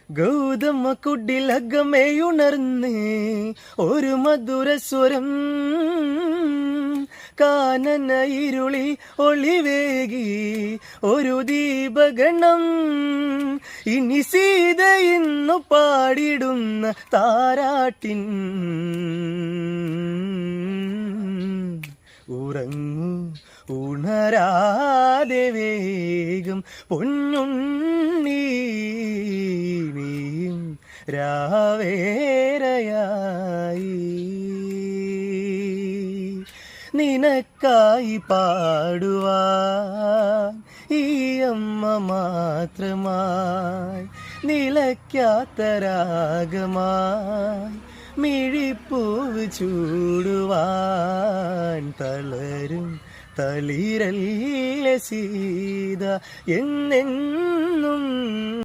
ഗൗതമ കുടിലകമേയുണർന്ന് ഒരു മധുരസ്വരം കാനന ഇരുളിൽ ഒളിവേകി ഒരു ദീപഗണം ഇനി സീത ഇന്നു പാടിടുന്ന താരാട്ടിൻ ഉറങ്ങൂ ഉണരാതെ വേഗം പൊന്നുണ്ണി നീയും രാവേറയായി നിനക്കായി പാടുവാൻ ഈ അമ്മ മാത്രമായി നിലയ്ക്കാത്ത രാഗമായി മിഴിപ്പൂവ് ചൂടുവാൻ തളരും തളിരല്ല സീത എന്നെന്നും